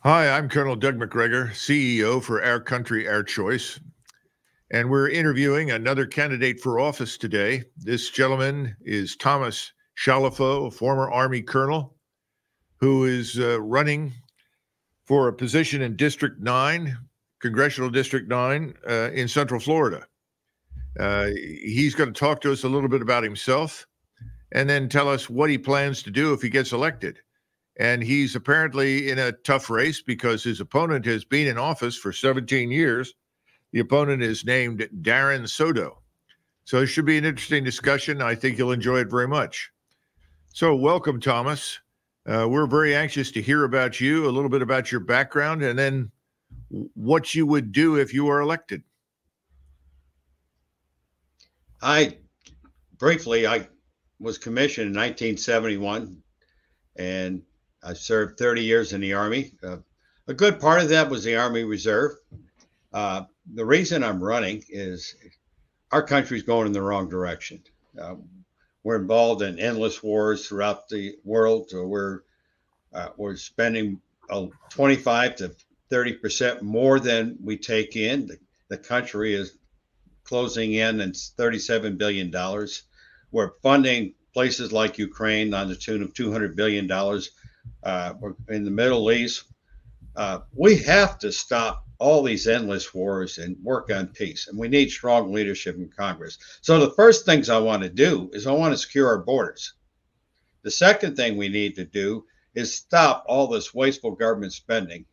Hi, I'm Colonel Doug Macgregor, CEO for Our Country, Our Choice, and we're interviewing another candidate for office today. This gentleman is Thomas Chalifoux, a former Army colonel who is running for a position in District 9, Congressional District 9 in Central Florida. He's going to talk to us a little bit about himself and then tell us what he plans to do if he gets elected. And he's apparently in a tough race because his opponent has been in office for 17 years. The opponent is named Darren Soto. So it should be an interesting discussion. I think you'll enjoy it very much. So welcome, Thomas. We're very anxious to hear about you, a little bit about your background, and then what you would do if you were elected. I was commissioned in 1971, and I served 30 years in the Army. A good part of that was the Army Reserve. The reason I'm running is our country's going in the wrong direction. We're involved in endless wars throughout the world. We're spending 25 to 30% more than we take in. The country is closing in at $37 billion. We're funding places like Ukraine on the tune of $200 billion. We're in the Middle East. We have to stop all these endless wars and work on peace. And we need strong leadership in Congress. So the first things I want to do is I want to secure our borders. The second thing we need to do is stop all this wasteful government spending.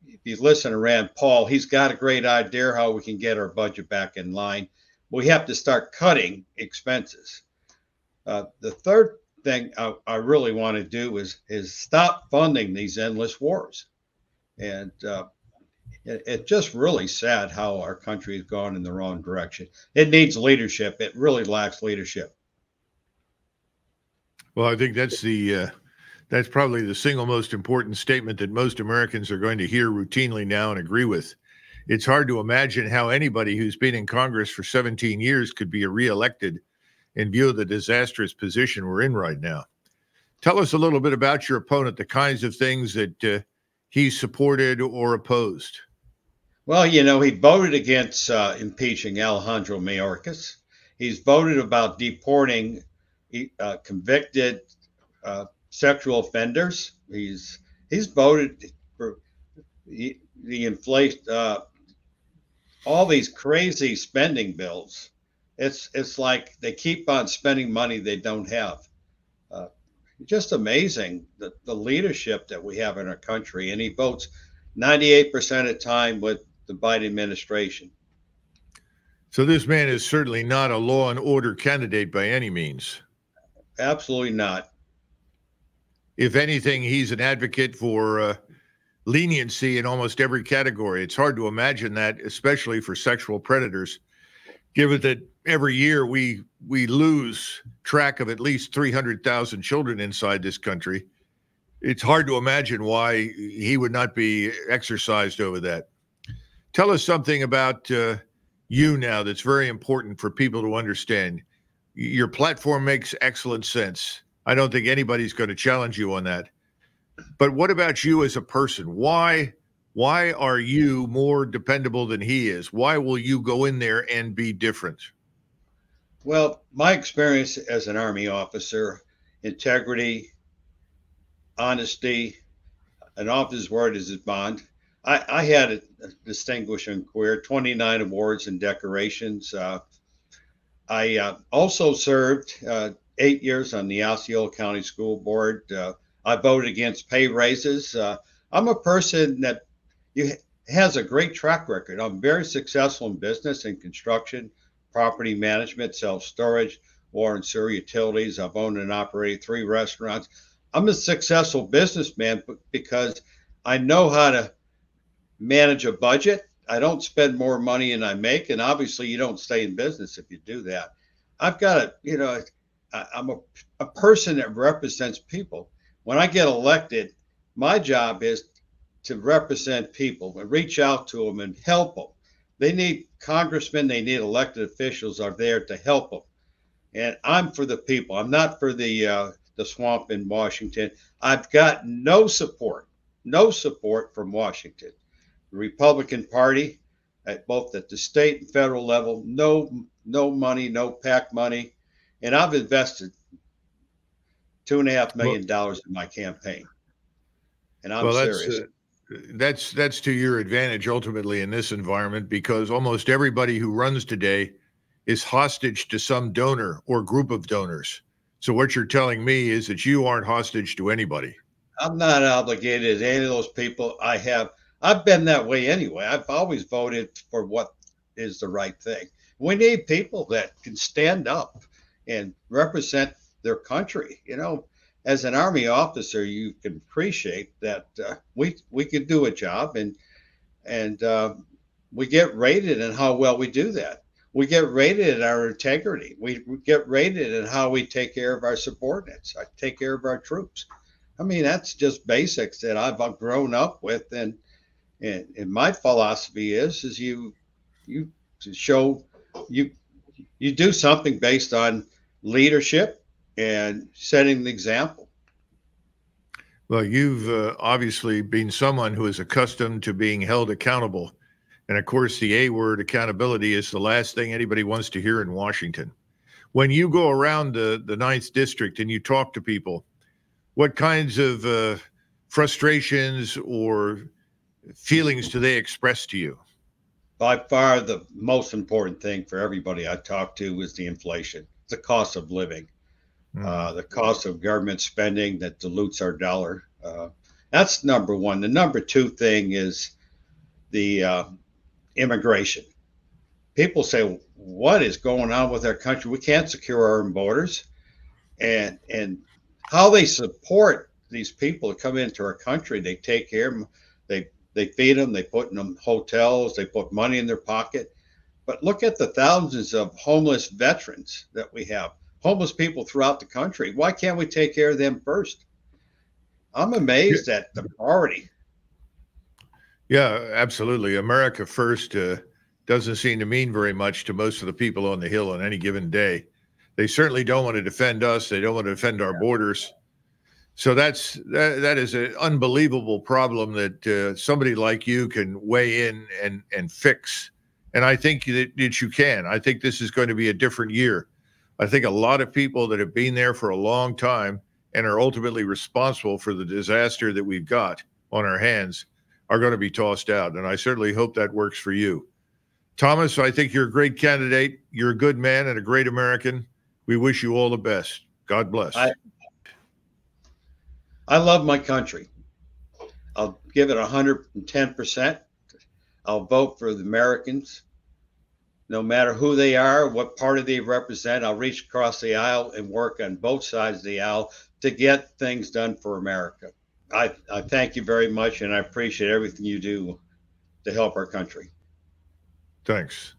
If you listen to Rand Paul, he's got a great idea how we can get our budget back in line. We have to start cutting expenses. The third thing I really want to do is stop funding these endless wars. And it's just really sad how our country has gone in the wrong direction. It needs leadership. It really lacks leadership. Well, I think that's probably the single most important statement that most Americans are going to hear routinely now and agree with. It's hard to imagine how anybody who's been in Congress for 17 years could be reelected in view of the disastrous position we're in right now. Tell us a little bit about your opponent, the kinds of things that he supported or opposed. Well, he voted against impeaching Alejandro Mayorkas. He's voted about deporting convicted sexual offenders. He's voted for the inflate all these crazy spending bills. It's like they keep on spending money they don't have. Just amazing the leadership that we have in our country. And he votes 98% of the time with the Biden administration. So this man is certainly not a law and order candidate by any means. Absolutely not. If anything, he's an advocate for leniency in almost every category. It's hard to imagine that, especially for sexual predators, given that every year we lose track of at least 300,000 children inside this country. It's hard to imagine why he would not be exercised over that. Tell us something about you now that's very important for people to understand. Your platform makes excellent sense. I don't think anybody's going to challenge you on that. But what about you as a person? Why are you more dependable than he is? Why will you go in there and be different? Well, my experience as an Army officer, integrity, honesty, an officer's word is his bond. I had a distinguishing career, 29 awards and decorations. I also served 8 years on the Osceola County School Board. I voted against pay raises. I'm a person that has a great track record. I'm very successful in business and construction, property management, self-storage, water and sewer utilities. I've owned and operated 3 restaurants. I'm a successful businessman because I know how to manage a budget. I don't spend more money than I make. And obviously you don't stay in business if you do that. I've got I'm a person that represents people. When I get elected, my job is to represent people and reach out to them and help them. They need congressmen, they need elected officials are there to help them. And I'm for the people. I'm not for the swamp in Washington. I've got no support no support from Washington. The Republican Party, at both at the state and federal level, no money, no PAC money, and I've invested $2.5 Well, million in my campaign, and I'm well, serious. that's to your advantage ultimately in this environment, because almost everybody who runs today is hostage to some donor or group of donors. So what you're telling me is that you aren't hostage to anybody. I'm not obligated to any of those people. I've been that way anyway. I've always voted for what is the right thing. We need people that can stand up and represent their country. You know, as an Army officer, you can appreciate that we can do a job, and we get rated in how well we do that. We get rated in our integrity. We get rated in how we take care of our subordinates, take care of our troops. I mean, that's just basics that I've grown up with, and my philosophy is you to show you you do something based on leadership and setting the example. Well, you've obviously been someone who is accustomed to being held accountable. And of course, the A word, accountability, is the last thing anybody wants to hear in Washington. When you go around the ninth district and you talk to people, what kinds of frustrations or feelings do they express to you? By far, the most important thing for everybody I talk to is the inflation, the cost of living, Mm. the cost of government spending that dilutes our dollar. That's number one. The number two thing is the immigration. People say, "What is going on with our country? We can't secure our own borders," and how they support these people that come into our country. They take care of them. They feed them. They put them in hotels. They put money in their pocket. But look at the thousands of homeless veterans that we have, homeless people throughout the country. Why can't we take care of them first? I'm amazed at the priority. Yeah, absolutely. America first doesn't seem to mean very much to most of the people on the Hill on any given day. They certainly don't want to defend us. They don't want to defend our borders. So that is an unbelievable problem that somebody like you can weigh in and fix. And I think that you can. I think this is going to be a different year. I think a lot of people that have been there for a long time and are ultimately responsible for the disaster that we've got on our hands are going to be tossed out. And I certainly hope that works for you. Thomas, I think you're a great candidate. You're a good man and a great American. We wish you all the best. God bless. I love my country. I'll give it 110%. I'll vote for the Americans, no matter who they are, what party they represent. I'll reach across the aisle and work on both sides of the aisle to get things done for America. I thank you very much, and I appreciate everything you do to help our country. Thanks.